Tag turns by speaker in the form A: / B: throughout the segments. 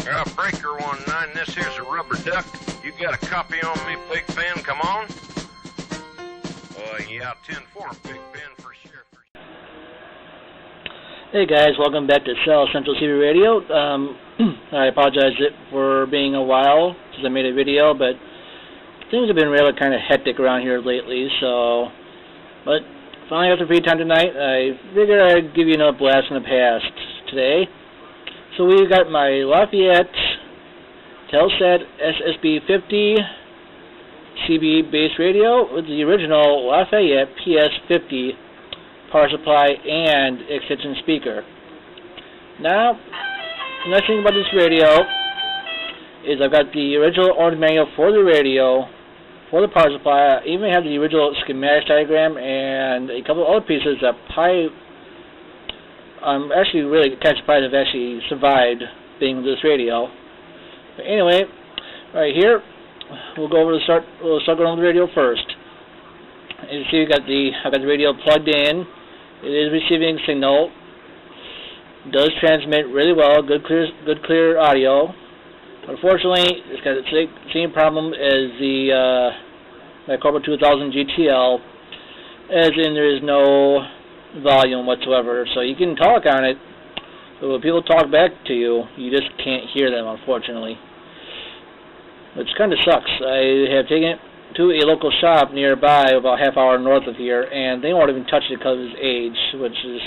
A: Breaker 19, this here's a rubber duck. You got a copy on me, Big Ben? Come on. Yeah, 10-4, Big Ben, for sure.
B: Hey guys, welcome back to South Central CB Radio. I apologize for being a while since I made a video, but things have been really kind of hectic around here lately, but finally after free time tonight, I figured I'd give you another blast from the past today. So we've got my Lafayette Telsat SSB-50 CB base radio with the original Lafayette PS-50 power supply and extension speaker. Now, the nice thing about this radio is I've got the original owner's manual for the radio, for the power supply. I even have the original schematics diagram and a couple of other pieces that I'm actually really kind of surprised I've actually survived being with this radio. But anyway, right here, we'll start going over the radio first. As you see, I've got the radio plugged in. It is receiving signal. It does transmit really well, good clear audio. Unfortunately, it's got the same problem as the my Cobra 2000 GTL, as in there is no volume whatsoever. So you can talk on it, but when people talk back to you, you just can't hear them, unfortunately. Which kind of sucks. I have taken it to a local shop nearby, about half hour north of here, and they won't even touch it because of its age, which is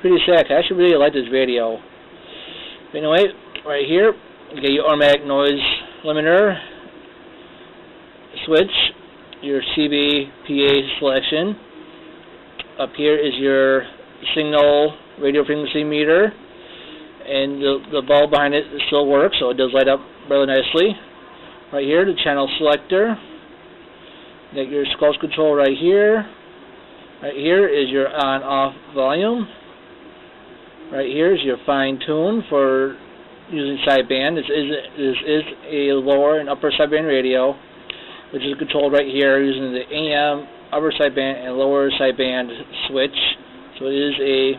B: pretty sad. I actually really like this radio. But anyway, right here, you get your automatic noise limiter switch, your CB PA selection. Up here is your signal radio frequency meter, and the bulb behind it still works, so it does light up really nicely. Right here, the channel selector. You got your squelch control right here. Right here is your on-off volume. Right here is your fine tune for using sideband. This is a lower and upper sideband radio, which is controlled right here using the AM upper sideband and lower sideband switch. So it is a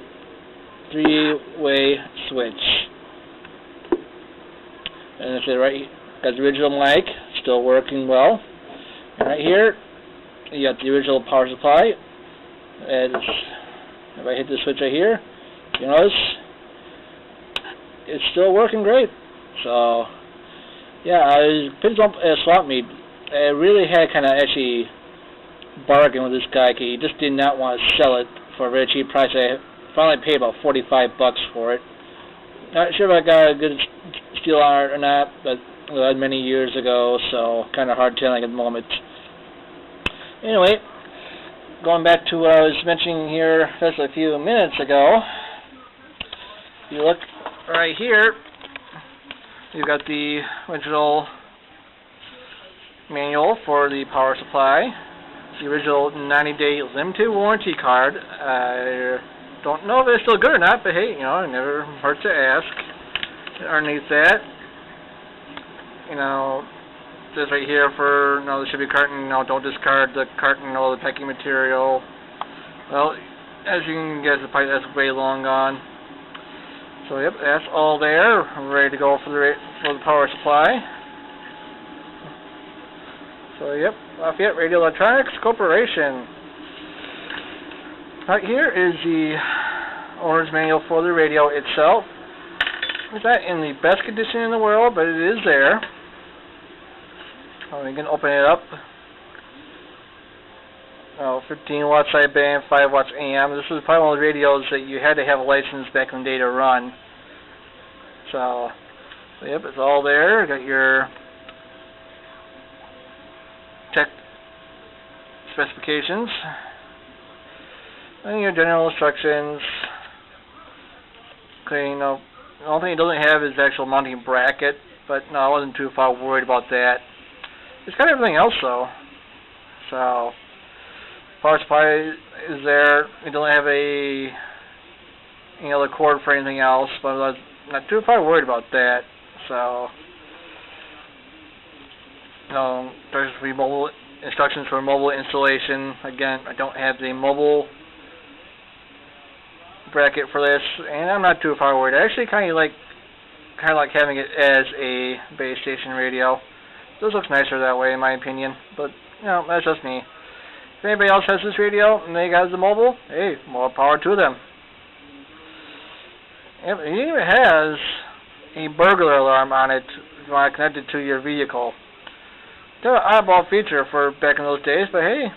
B: three-way switch. And it's right. Got the original mic, still working well. And right here, you got the original power supply. And if I hit the switch right here, you notice it's still working great. So, yeah, I was picked up at a swap meet. I really had kind of actually bargained with this guy, because he just did not want to sell it for a very cheap price. I finally paid about $45 for it. Not sure if I got a good steal on it or not, but many years ago, so kind of hard telling at the moment. Anyway, going back to what I was mentioning here just a few minutes ago, if you look right here, you've got the original manual for the power supply, the original 90-day limited warranty card. I don't know if it's still good or not, but hey, it never hurts to ask. Underneath that, this right here for, the shipping carton, don't discard the carton or the packing material. Well, as you can guess, the pipe that's way long gone. So yep, that's all there. I'm ready to go for the power supply. So yep, Lafayette Radio Electronics Corporation. Right here is the owner's manual for the radio itself. It's not in the best condition in the world, but it is there. We can open it up. 15 watt sideband, 5 watts AM. This is probably one of the radios that you had to have a license back in the day to run. So yep, it's all there. Got your tech specifications and your general instructions. Okay, the only thing it doesn't have is the actual mounting bracket, but no, I wasn't too far worried about that. It's got everything else though. So power supply is there. It doesn't have the cord for anything else, but I was not too far worried about that. So there's mobile instructions for mobile installation. Again, I don't have the mobile bracket for this, and I'm not too far worried. I actually kind of like kind of like having it as a base station radio. This looks nicer that way, in my opinion. But you know, that's just me. If anybody else has this radio and they got the mobile, hey, more power to them. It even has a burglar alarm on it if you want to connect it to your vehicle. It's an oddball feature for back in those days, but hey,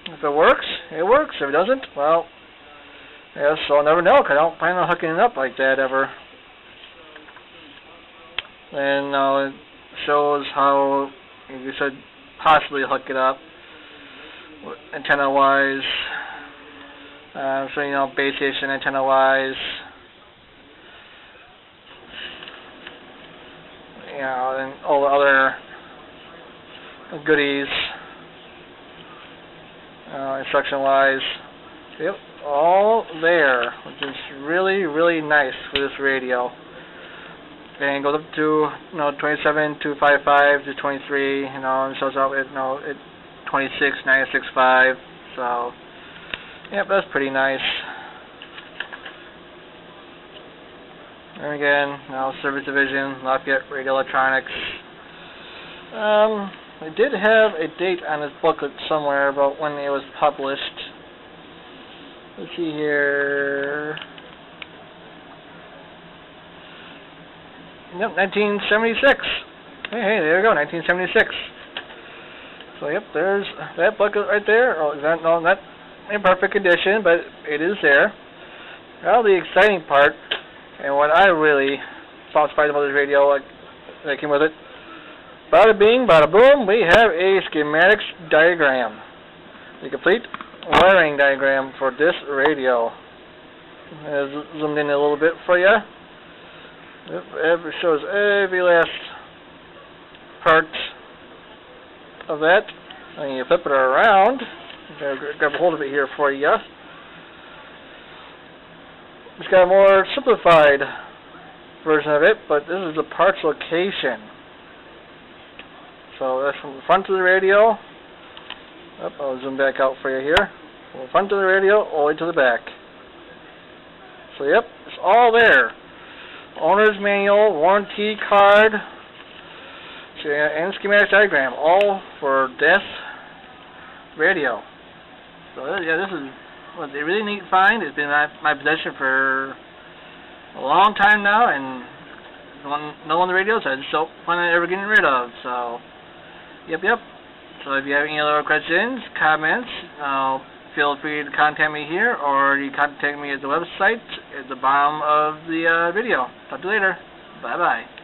B: if it works, it works. If it doesn't, well, yes, I'll never know, because I don't plan on hooking it up like that ever. And it shows how you should possibly hook it up antenna-wise. So, you know, base station antenna-wise. You know, and all the other goodies, instruction-wise. Yep, all there, which is really, really nice for this radio. And it goes up to 27.255 to 23. And shows out at 26.965. So, yep, that's pretty nice. And again, Service Division, Lafayette Radio Electronics. I did have a date on this booklet somewhere about when it was published. Let's see here. Yep, 1976. Hey, there you go, 1976. So, yep, there's that booklet right there. Oh, not in perfect condition, but it is there. Now, the exciting part, and what I really found surprised about this radio that came with it, bada bing, bada boom, we have a schematics diagram. The complete wiring diagram for this radio. I've zoomed in a little bit for you. It shows every last part of that. And you flip it around. I'm going to grab a hold of it here for you. It's got a more simplified version of it, but this is the parts location. So that's from the front of the radio. I'll zoom back out for you here. From the front of the radio all the way to the back. So yep, it's all there. Owner's manual, warranty card, and schematic diagram, all for this radio. So yeah, this is a really neat find. It's been in my possession for a long time now, and no one of the radios I just don't plan on ever getting rid of. So, yep. So if you have any other questions, comments, feel free to contact me here, or you contact me at the website at the bottom of the video. Talk to you later. Bye-bye.